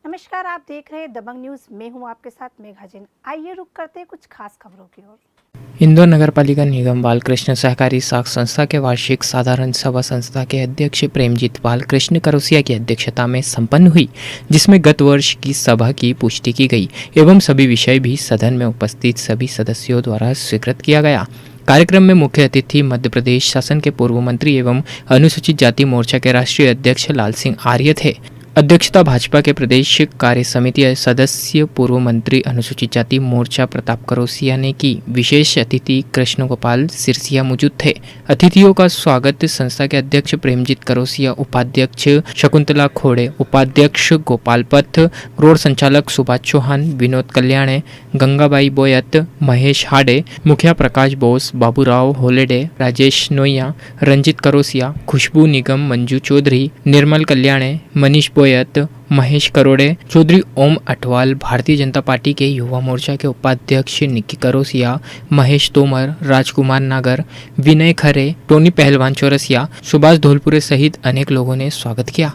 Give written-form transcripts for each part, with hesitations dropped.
नमस्कार, आप देख रहे हैं दबंग न्यूज। मैं हूं आपके साथ मेघा जैन। आइए रुक करते हैं कुछ खास खबरों की ओर। इंदौर नगरपालिका निगम बालकृष्ण सहकारी साख संस्था के वार्षिक साधारण सभा संस्था के अध्यक्ष प्रेमजीत बालकृष्ण करोसिया की अध्यक्षता में संपन्न हुई, जिसमें गत वर्ष की सभा की पुष्टि की गई एवं सभी विषय भी सदन में उपस्थित सभी सदस्यों द्वारा स्वीकृत किया गया। कार्यक्रम में मुख्य अतिथि मध्य प्रदेश शासन के पूर्व मंत्री एवं अनुसूचित जाति मोर्चा के राष्ट्रीय अध्यक्ष लाल सिंह आर्य थे। अध्यक्षता भाजपा के प्रदेश कार्य समिति सदस्य पूर्व मंत्री अनुसूचित जाति मोर्चा प्रताप करोसिया ने की। विशेष अतिथि कृष्ण गोपाल सिरसिया मौजूद थे। अतिथियों का स्वागत संस्था के अध्यक्ष प्रेमजीत करोसिया, उपाध्यक्ष शकुंतला खोड़े, उपाध्यक्ष गोपाल पथ, रोड संचालक सुभाष चौहान, विनोद कल्याणे, गंगाबाई बोयत, महेश हाडे, मुखिया प्रकाश बोस, बाबूराव होलेडे, राजेश नोइया, रंजित करोसिया, खुशबू निगम, मंजू चौधरी, निर्मल कल्याणे, मनीष बोयत, महेश करोड़े, चौधरी ओम अठवाल, भारतीय जनता पार्टी के युवा मोर्चा के उपाध्यक्ष निक्की करोसिया, महेश तोमर, राजकुमार नागर, विनय खरे, टोनी पहलवान चौरसिया, सुभाष धोलपुरे सहित अनेक लोगों ने स्वागत किया।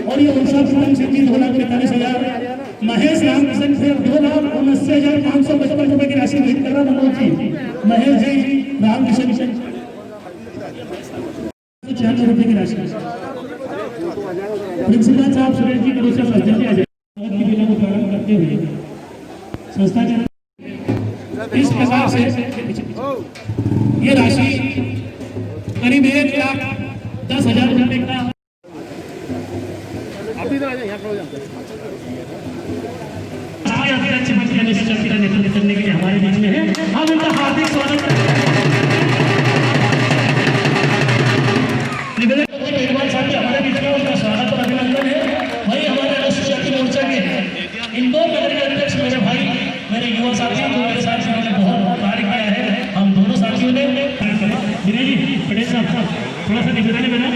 और ये उनसा फिल्म से 2,45,000, महेश रामकिशन से 2,79,555 रुपए की राशि भेंट कर रहा मनोज जी, महेश जी रामकिशन 96 रुपए की राशि। प्रिंसिपल साहब सुरेश जी करोसिया सज्जन जी की बिना को प्रारंभ करते हुए संस्था के इस प्रकार से ये राशि करीब 1,10,000 रुपए का अध्यक्ष मंत्री अनुसूचित का नेतृत्व करने के लिए हमारे बीच में है। हम इनका हार्दिक स्वागत करते हैं। हमारे बीच में उनका स्वागत और अभिनंदन है। वही हमारे अनुसूचित मोर्चा के इंदौर नगर के अध्यक्ष मेरे भाई, मेरे युवा साथी जो मेरे साथ जिन्होंने बहुत कार्य किया है, हम दोनों साथियों ने विनय जी पटेल साहब थोड़ा सा निवेदन है मेरा,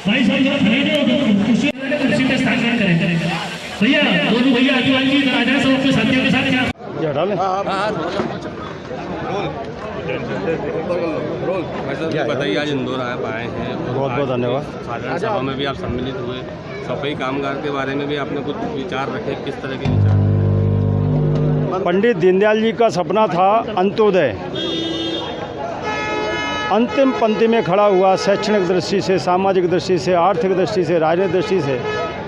भाई साहब जरा खड़े नहीं कुर्सी पे स्थान ग्रहण करें। भैया दोनों भैया अजीवाल जी राजा साहब अपने साथियों के साथ क्या बताइए, आज इंदौर आप आए हैं, बहुत बहुत धन्यवाद। साधारण सभा में भी आप सम्मिलित हुए, सफाई कामगार के बारे में भी आपने कुछ विचार रखे, किस तरह के विचार? पंडित दीनदयाल जी का सपना था अंत्योदय। अंतिम पंक्ति में खड़ा हुआ, शैक्षणिक दृष्टि से, सामाजिक दृष्टि से, आर्थिक दृष्टि से, राजनीतिक दृष्टि से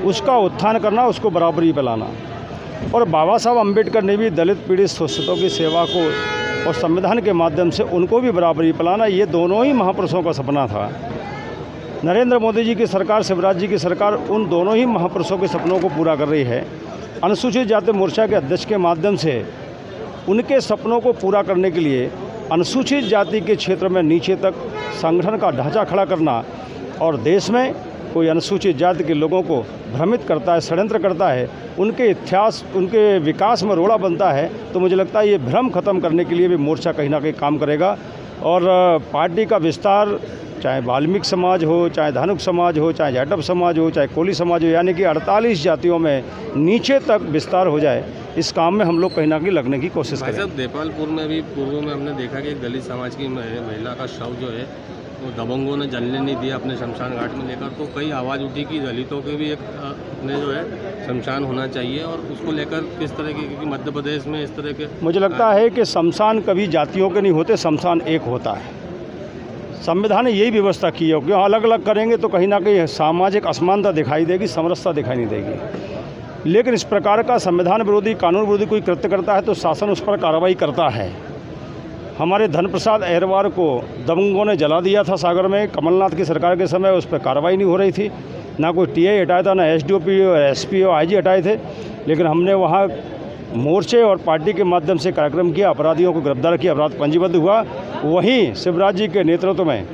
उसका उत्थान करना, उसको बराबरी पे लाना। और बाबा साहब अम्बेडकर ने भी दलित पीड़ित शोषितों की सेवा को और संविधान के माध्यम से उनको भी बराबरी पे लाना, ये दोनों ही महापुरुषों का सपना था। नरेंद्र मोदी जी की सरकार, शिवराज जी की सरकार उन दोनों ही महापुरुषों के सपनों को पूरा कर रही है। अनुसूचित जाति मोर्चा के अध्यक्ष के माध्यम से उनके सपनों को पूरा करने के लिए अनुसूचित जाति के क्षेत्र में नीचे तक संगठन का ढांचा खड़ा करना और देश में कोई अनुसूचित जाति के लोगों को भ्रमित करता है, षड्यंत्र करता है, उनके इतिहास, उनके विकास में रोड़ा बनता है, तो मुझे लगता है ये भ्रम खत्म करने के लिए भी मोर्चा कहीं ना कहीं काम करेगा। और पार्टी का विस्तार चाहे वाल्मीकि समाज हो, चाहे धानुक समाज हो, चाहे जाटव समाज हो, चाहे कोली समाज हो, यानी कि 48 जातियों में नीचे तक विस्तार हो जाए, इस काम में हम लोग कहीं ना कहीं लगने की कोशिश भाई करें। साहब, देपालपुर में भी पूर्व में हमने देखा कि एक दलित समाज की महिला का शव जो है वो दबंगों ने जलने नहीं दिया अपने शमशान घाट में लेकर, तो कई आवाज़ उठी कि दलितों के भी एक अपने जो है शमशान होना चाहिए, और उसको लेकर किस तरह की, क्योंकि मध्य प्रदेश में इस तरह के मुझे लगता है कि शमशान कभी जातियों के नहीं होते, शमशान एक होता है। संविधान ने यही व्यवस्था की है, क्यों अलग अलग करेंगे तो कहीं ना कहीं सामाजिक असमानता दिखाई देगी, समरसता दिखाई नहीं देगी। लेकिन इस प्रकार का संविधान विरोधी, कानून विरोधी कोई कृत्य करता है तो शासन उस पर कार्रवाई करता है। हमारे धनप्रसाद अहरवार को दबंगों ने जला दिया था सागर में, कमलनाथ की सरकार के समय उस पर कार्रवाई नहीं हो रही थी, ना कोई टीआई हटाया था, ना एसडीओपी और एसपी और आईजी हटाए थे। लेकिन हमने वहाँ मोर्चे और पार्टी के माध्यम से कार्यक्रम किया, अपराधियों को गिरफ्तार किया, अपराध पंजीबद्ध हुआ। वहीं शिवराज जी के नेतृत्व में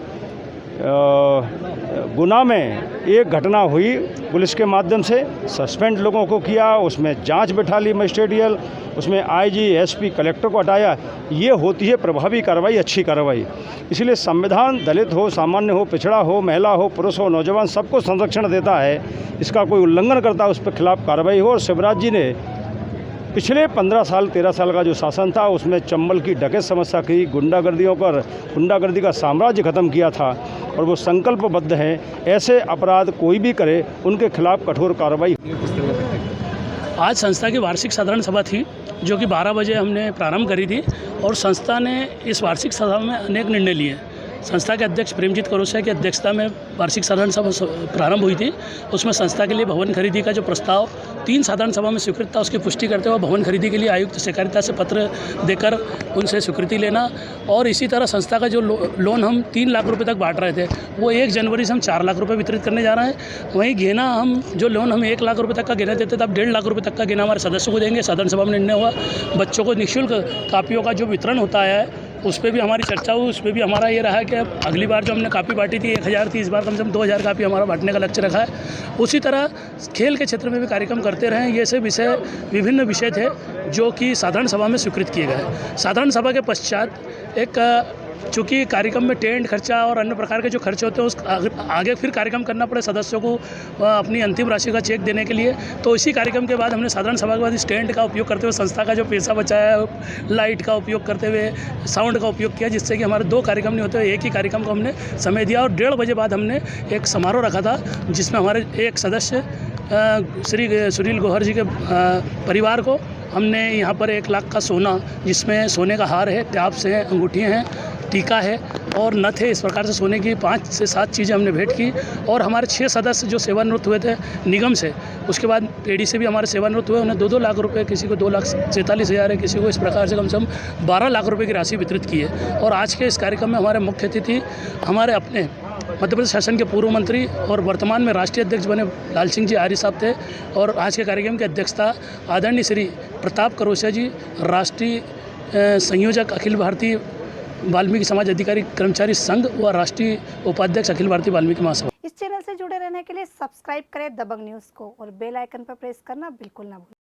गुना में एक घटना हुई, पुलिस के माध्यम से सस्पेंड लोगों को किया, उसमें जांच बैठा ली मजिस्ट्रेटियल, उसमें आईजी, एसपी, कलेक्टर को हटाया। ये होती है प्रभावी कार्रवाई, अच्छी कार्रवाई। इसलिए संविधान दलित हो, सामान्य हो, पिछड़ा हो, महिला हो, पुरुष हो, नौजवान, सबको संरक्षण देता है। इसका कोई उल्लंघन करता है उस पर खिलाफ कार्रवाई हो। और शिवराज जी ने पिछले 15 साल 13 साल का जो शासन था उसमें चंबल की डकैत समस्या की, गुंडागर्दी का साम्राज्य खत्म किया था, और वो संकल्पबद्ध हैं ऐसे अपराध कोई भी करे उनके खिलाफ कठोर कार्रवाई। आज संस्था की वार्षिक साधारण सभा थी जो कि 12 बजे हमने प्रारंभ करी थी, और संस्था ने इस वार्षिक सभा में अनेक निर्णय लिए। संस्था के अध्यक्ष प्रेमजीत करोसिया की अध्यक्षता में वार्षिक साधारण सभा प्रारंभ हुई थी। उसमें संस्था के लिए भवन खरीदी का जो प्रस्ताव 3 साधारण सभा में स्वीकृत था, उसकी पुष्टि करते हुए भवन खरीदी के लिए आयुक्त सहकारिता से पत्र देकर उनसे स्वीकृति लेना, और इसी तरह संस्था का जो लोन हम 3 लाख रुपये तक बांट रहे थे वो 1 जनवरी से हम 4 लाख रुपये वितरित करने जा रहे हैं। वहीं गेना, हम जो लोन हम 1 लाख रुपये तक का गेना देते थे, अब 1.5 लाख रुपये तक का गेना हमारे सदस्यों को देंगे। साधारण सभा में निर्णय हुआ बच्चों को निःशुल्क कापियों का जो वितरण होता है उस पर भी हमारी चर्चा हुई। उस पर भी हमारा ये रहा है कि अगली बार जो हमने कापी बांटी थी 1000 थी, इस बार कम से कम 2000 कापी हमारा बांटने का लक्ष्य रखा है। उसी तरह खेल के क्षेत्र में भी कार्यक्रम करते रहें। ये सब विषय, विभिन्न विषय थे जो कि साधारण सभा में स्वीकृत किए गए। साधारण सभा के पश्चात एक, चूँकि कार्यक्रम में टेंट खर्चा और अन्य प्रकार के जो खर्चे होते हैं उस आगे फिर कार्यक्रम करना पड़े सदस्यों को अपनी अंतिम राशि का चेक देने के लिए, तो इसी कार्यक्रम के बाद हमने साधारण सभा के बाद इस टेंट का उपयोग करते हुए संस्था का जो पैसा बचाया, लाइट का उपयोग करते हुए साउंड का उपयोग किया, जिससे कि हमारे 2 कार्यक्रम नहीं होते, एक ही कार्यक्रम को हमने समय दिया। और 1:30 बजे बाद हमने एक समारोह रखा था जिसमें हमारे एक सदस्य श्री सुनील गौहर जी के परिवार को हमने यहाँ पर 1 लाख का सोना, जिसमें सोने का हार है, टैप्स हैं, अंगूठियाँ हैं, टीका है और नथ है, इस प्रकार से सोने की 5 से 7 चीज़ें हमने भेंट की। और हमारे 6 सदस्य जो सेवानिवृत्त हुए थे निगम से, उसके बाद पेडी से भी हमारे सेवानिवृत्त हुए, उन्हें 2-2 लाख रुपए, किसी को 2,47,000 है, किसी को इस प्रकार से कम 12 लाख रुपए की राशि वितरित की है। और आज के इस कार्यक्रम में हमारे मुख्य अतिथि हमारे अपने मध्य प्रदेश शासन के पूर्व मंत्री और वर्तमान में राष्ट्रीय अध्यक्ष बने लाल सिंह जी आर्य साहब थे। और आज के कार्यक्रम की अध्यक्षता आदरणीय श्री प्रताप करोसिया जी, राष्ट्रीय संयोजक अखिल भारतीय वाल्मीकि समाज अधिकारी कर्मचारी संघ व राष्ट्रीय उपाध्यक्ष अखिल भारतीय वाल्मीकि महासभा। इस चैनल से जुड़े रहने के लिए सब्सक्राइब करें दबंग न्यूज़ को और बेल आइकन पर प्रेस करना बिल्कुल ना भूलें।